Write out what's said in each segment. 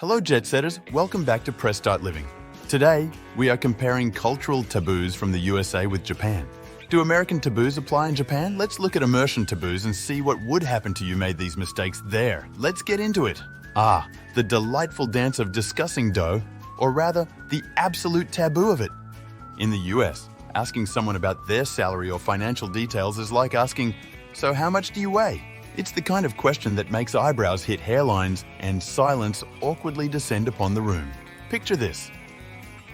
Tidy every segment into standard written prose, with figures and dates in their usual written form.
Hello Jet Setters, welcome back to Press Start Living. Today, we are comparing cultural taboos from the USA with Japan. Do American taboos apply in Japan? Let's look at immersion taboos and see what would happen to you made these mistakes there. Let's get into it. The delightful dance of discussing dough, or rather, the absolute taboo of it. In the US, asking someone about their salary or financial details is like asking, "So how much do you weigh?" It's the kind of question that makes eyebrows hit hairlines and silence awkwardly descend upon the room. Picture this.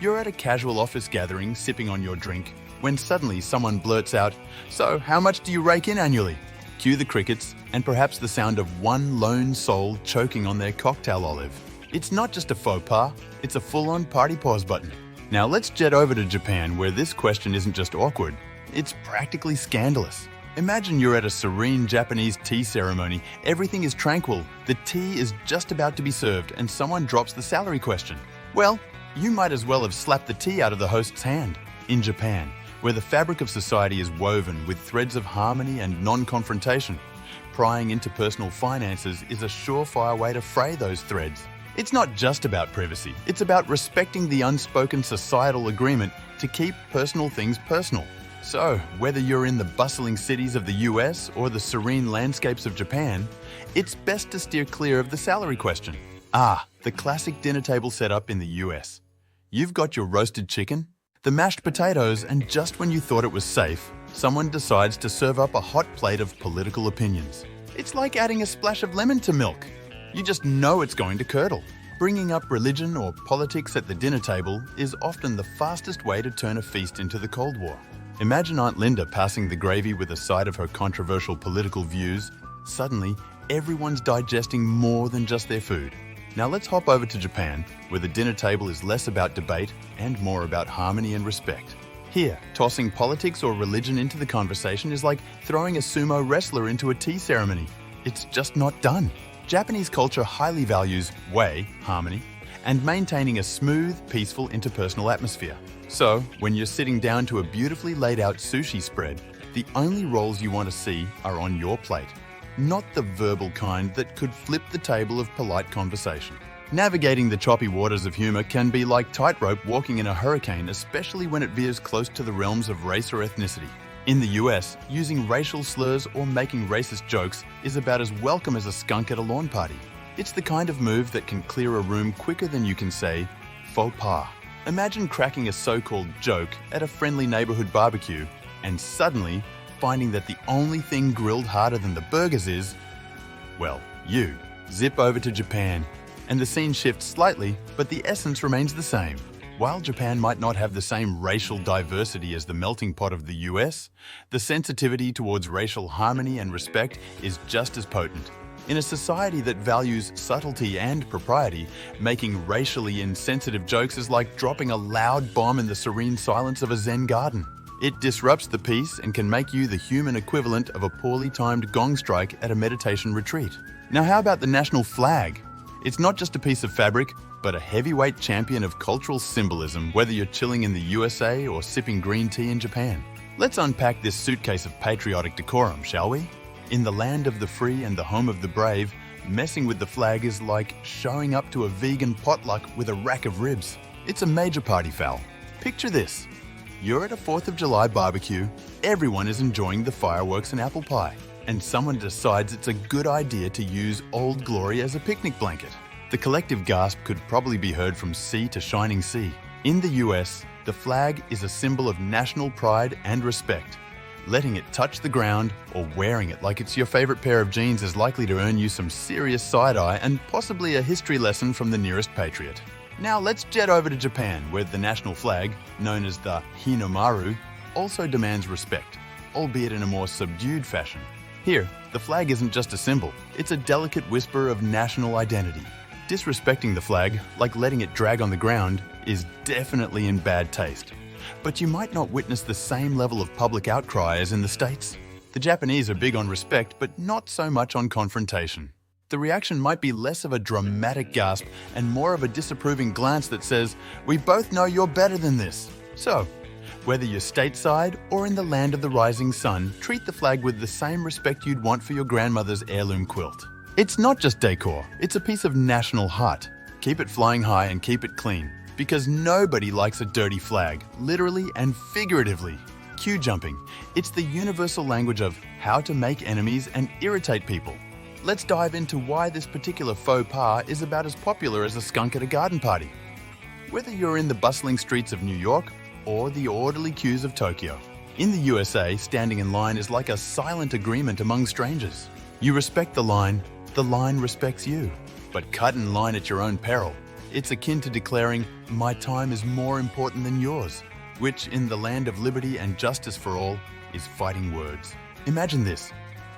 You're at a casual office gathering sipping on your drink when suddenly someone blurts out, "So how much do you rake in annually?" Cue the crickets and perhaps the sound of one lone soul choking on their cocktail olive. It's not just a faux pas, it's a full-on party pause button. Now let's jet over to Japan where this question isn't just awkward, it's practically scandalous. Imagine you're at a serene Japanese tea ceremony. Everything is tranquil. The tea is just about to be served and someone drops the salary question. Well, you might as well have slapped the tea out of the host's hand. In Japan, where the fabric of society is woven with threads of harmony and non-confrontation, prying into personal finances is a surefire way to fray those threads. It's not just about privacy. It's about respecting the unspoken societal agreement to keep personal things personal. So, whether you're in the bustling cities of the US or the serene landscapes of Japan, it's best to steer clear of the salary question. The classic dinner table setup in the US. You've got your roasted chicken, the mashed potatoes, and just when you thought it was safe, someone decides to serve up a hot plate of political opinions. It's like adding a splash of lemon to milk. You just know it's going to curdle. Bringing up religion or politics at the dinner table is often the fastest way to turn a feast into the Cold War. Imagine Aunt Linda passing the gravy with a side of her controversial political views. Suddenly, everyone's digesting more than just their food. Now let's hop over to Japan, where the dinner table is less about debate and more about harmony and respect. Here, tossing politics or religion into the conversation is like throwing a sumo wrestler into a tea ceremony. It's just not done. Japanese culture highly values way, harmony, and maintaining a smooth, peaceful interpersonal atmosphere. So, when you're sitting down to a beautifully laid out sushi spread, the only rolls you want to see are on your plate, not the verbal kind that could flip the table of polite conversation. Navigating the choppy waters of humor can be like tightrope walking in a hurricane, especially when it veers close to the realms of race or ethnicity. In the US, using racial slurs or making racist jokes is about as welcome as a skunk at a lawn party. It's the kind of move that can clear a room quicker than you can say, faux pas. Imagine cracking a so-called joke at a friendly neighborhood barbecue and suddenly finding that the only thing grilled harder than the burgers is, well, you. Zip over to Japan, and the scene shifts slightly, but the essence remains the same. While Japan might not have the same racial diversity as the melting pot of the US, the sensitivity towards racial harmony and respect is just as potent. In a society that values subtlety and propriety, making racially insensitive jokes is like dropping a loud bomb in the serene silence of a Zen garden. It disrupts the peace and can make you the human equivalent of a poorly timed gong strike at a meditation retreat. Now how about the national flag? It's not just a piece of fabric, but a heavyweight champion of cultural symbolism, whether you're chilling in the USA or sipping green tea in Japan. Let's unpack this suitcase of patriotic decorum, shall we? In the land of the free and the home of the brave, messing with the flag is like showing up to a vegan potluck with a rack of ribs. It's a major party foul. Picture this. You're at a 4th of July barbecue, everyone is enjoying the fireworks and apple pie, and someone decides it's a good idea to use Old Glory as a picnic blanket. The collective gasp could probably be heard from sea to shining sea. In the US, the flag is a symbol of national pride and respect. Letting it touch the ground or wearing it like it's your favorite pair of jeans is likely to earn you some serious side-eye and possibly a history lesson from the nearest patriot. Now let's jet over to Japan, where the national flag, known as the Hinomaru, also demands respect, albeit in a more subdued fashion. Here, the flag isn't just a symbol, it's a delicate whisper of national identity. Disrespecting the flag, like letting it drag on the ground, is definitely in bad taste. But you might not witness the same level of public outcry as in the States. The Japanese are big on respect, but not so much on confrontation. The reaction might be less of a dramatic gasp and more of a disapproving glance that says, "We both know you're better than this." So, whether you're stateside or in the land of the rising sun, treat the flag with the same respect you'd want for your grandmother's heirloom quilt. It's not just decor, it's a piece of national heart. Keep it flying high and keep it clean, because nobody likes a dirty flag, literally and figuratively. Queue jumping. It's the universal language of how to make enemies and irritate people. Let's dive into why this particular faux pas is about as popular as a skunk at a garden party. Whether you're in the bustling streets of New York or the orderly queues of Tokyo. In the USA, standing in line is like a silent agreement among strangers. You respect the line respects you. But cut in line at your own peril. It's akin to declaring, "My time is more important than yours," which, in the land of liberty and justice for all, is fighting words. Imagine this.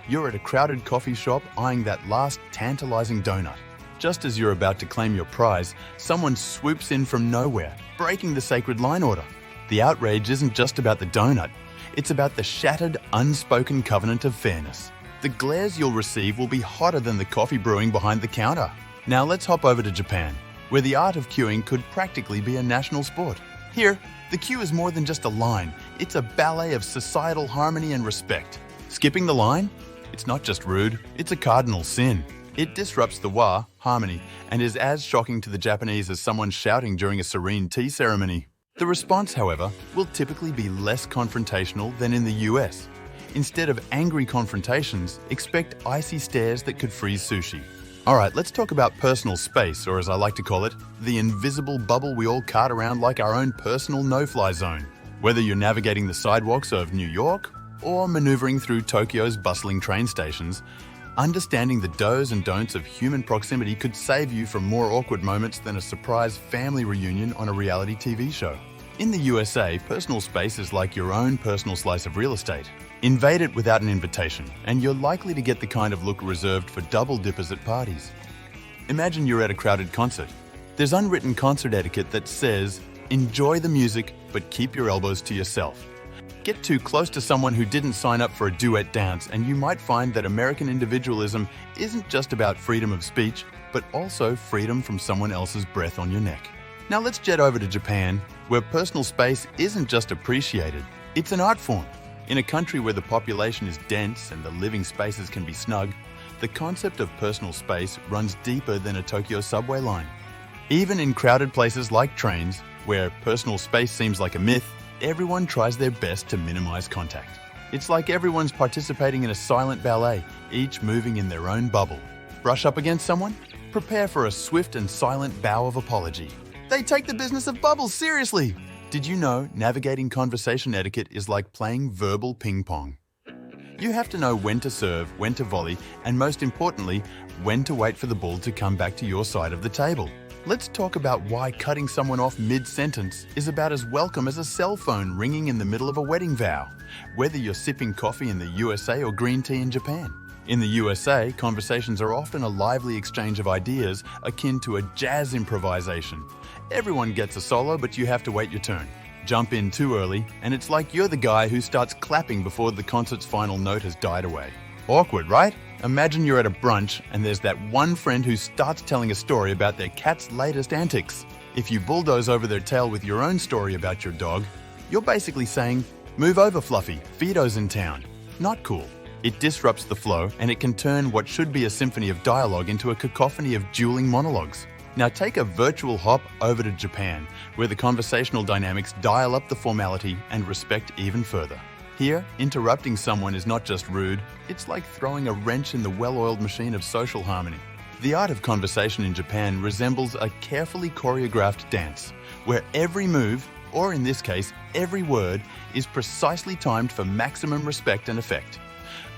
You're at a crowded coffee shop eyeing that last tantalizing donut. Just as you're about to claim your prize, someone swoops in from nowhere, breaking the sacred line order. The outrage isn't just about the donut. It's about the shattered, unspoken covenant of fairness. The glares you'll receive will be hotter than the coffee brewing behind the counter. Now let's hop over to Japan, where the art of queuing could practically be a national sport. Here, the queue is more than just a line. It's a ballet of societal harmony and respect. Skipping the line? It's not just rude, it's a cardinal sin. It disrupts the harmony, and is as shocking to the Japanese as someone shouting during a serene tea ceremony. The response, however, will typically be less confrontational than in the US. Instead of angry confrontations, expect icy stares that could freeze sushi. Alright, let's talk about personal space, or as I like to call it, the invisible bubble we all cart around like our own personal no-fly zone. Whether you're navigating the sidewalks of New York or maneuvering through Tokyo's bustling train stations, understanding the do's and don'ts of human proximity could save you from more awkward moments than a surprise family reunion on a reality TV show. In the USA, personal space is like your own personal slice of real estate. Invade it without an invitation, and you're likely to get the kind of look reserved for double dippers at parties. Imagine you're at a crowded concert. There's unwritten concert etiquette that says, enjoy the music, but keep your elbows to yourself. Get too close to someone who didn't sign up for a duet dance, and you might find that American individualism isn't just about freedom of speech, but also freedom from someone else's breath on your neck. Now let's jet over to Japan, where personal space isn't just appreciated, it's an art form. In a country where the population is dense and the living spaces can be snug, the concept of personal space runs deeper than a Tokyo subway line. Even in crowded places like trains, where personal space seems like a myth, everyone tries their best to minimize contact. It's like everyone's participating in a silent ballet, each moving in their own bubble. Brush up against someone? Prepare for a swift and silent bow of apology. They take the business of bubbles seriously! Did you know navigating conversation etiquette is like playing verbal ping pong? You have to know when to serve, when to volley, and most importantly, when to wait for the ball to come back to your side of the table. Let's talk about why cutting someone off mid-sentence is about as welcome as a cell phone ringing in the middle of a wedding vow, whether you're sipping coffee in the USA or green tea in Japan. In the USA, conversations are often a lively exchange of ideas akin to a jazz improvisation. Everyone gets a solo, but you have to wait your turn. Jump in too early, and it's like you're the guy who starts clapping before the concert's final note has died away. Awkward, right? Imagine you're at a brunch and there's that one friend who starts telling a story about their cat's latest antics. If you bulldoze over their tail with your own story about your dog, you're basically saying, "Move over, Fluffy, Fido's in town." Not cool. It disrupts the flow, and it can turn what should be a symphony of dialogue into a cacophony of dueling monologues. Now take a virtual hop over to Japan, where the conversational dynamics dial up the formality and respect even further. Here, interrupting someone is not just rude, it's like throwing a wrench in the well-oiled machine of social harmony. The art of conversation in Japan resembles a carefully choreographed dance, where every move, or in this case, every word, is precisely timed for maximum respect and effect.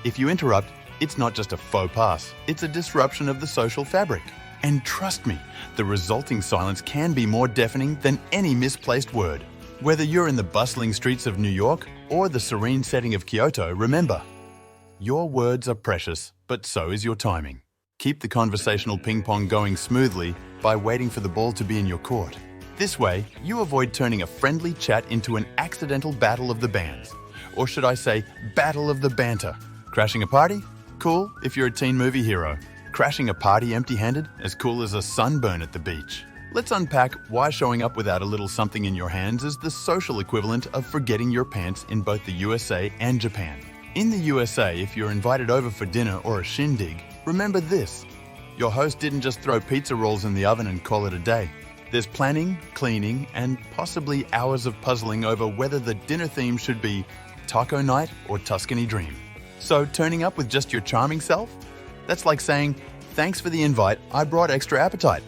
If you interrupt, it's not just a faux pas, it's a disruption of the social fabric. And trust me, the resulting silence can be more deafening than any misplaced word. Whether you're in the bustling streets of New York or the serene setting of Kyoto, remember, your words are precious, but so is your timing. Keep the conversational ping-pong going smoothly by waiting for the ball to be in your court. This way, you avoid turning a friendly chat into an accidental battle of the bands. Or should I say, battle of the banter. Crashing a party? Cool if you're a teen movie hero. Crashing a party empty-handed? As cool as a sunburn at the beach. Let's unpack why showing up without a little something in your hands is the social equivalent of forgetting your pants in both the USA and Japan. In the USA, if you're invited over for dinner or a shindig, remember this. Your host didn't just throw pizza rolls in the oven and call it a day. There's planning, cleaning, and possibly hours of puzzling over whether the dinner theme should be taco night or Tuscany dream. So turning up with just your charming self? That's like saying, thanks for the invite, I brought extra appetite.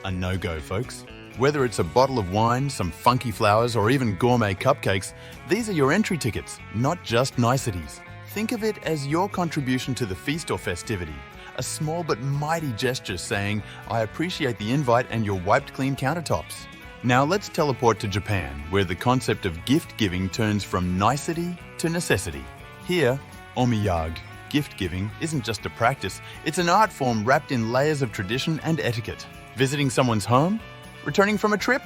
A no-go, folks. Whether it's a bottle of wine, some funky flowers, or even gourmet cupcakes, these are your entry tickets, not just niceties. Think of it as your contribution to the feast or festivity, a small but mighty gesture saying, I appreciate the invite and your wiped clean countertops. Now let's teleport to Japan, where the concept of gift-giving turns from nicety to necessity. Here, omiyage, gift-giving, isn't just a practice, it's an art form wrapped in layers of tradition and etiquette. Visiting someone's home? Returning from a trip?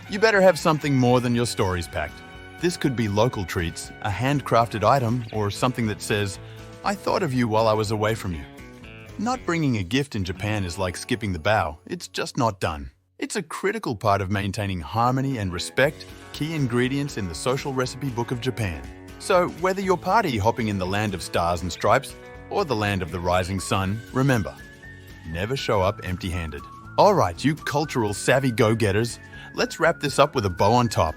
You better have something more than your stories packed. This could be local treats, a handcrafted item, or something that says, I thought of you while I was away from you. Not bringing a gift in Japan is like skipping the bow, it's just not done. It's a critical part of maintaining harmony and respect, key ingredients in the social recipe book of Japan. So whether you're party hopping in the land of stars and stripes, or the land of the rising sun, remember, never show up empty-handed. Alright, you cultural savvy go-getters, let's wrap this up with a bow on top.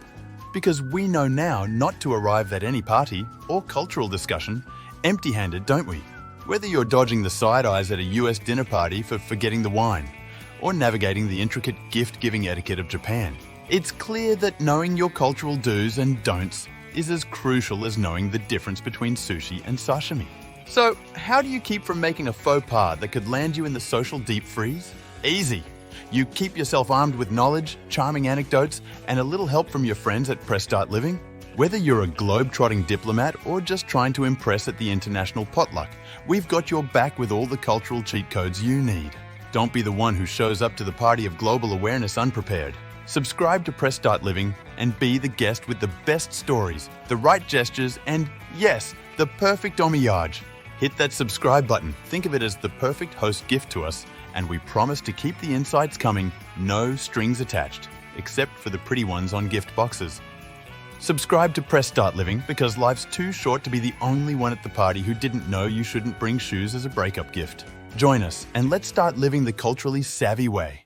Because we know now not to arrive at any party or cultural discussion empty-handed, don't we? Whether you're dodging the side eyes at a US dinner party for forgetting the wine, or navigating the intricate gift-giving etiquette of Japan, it's clear that knowing your cultural do's and don'ts is as crucial as knowing the difference between sushi and sashimi. So, how do you keep from making a faux pas that could land you in the social deep freeze? Easy. You keep yourself armed with knowledge, charming anecdotes, and a little help from your friends at Press Start Living. Whether you're a globe-trotting diplomat or just trying to impress at the international potluck, we've got your back with all the cultural cheat codes you need. Don't be the one who shows up to the party of global awareness unprepared. Subscribe to Press Start Living and be the guest with the best stories, the right gestures, and yes, the perfect omiyage. Hit that subscribe button. Think of it as the perfect host gift to us, and we promise to keep the insights coming, no strings attached, except for the pretty ones on gift boxes. Subscribe to Press Start Living because life's too short to be the only one at the party who didn't know you shouldn't bring shoes as a breakup gift. Join us and let's start living the culturally savvy way.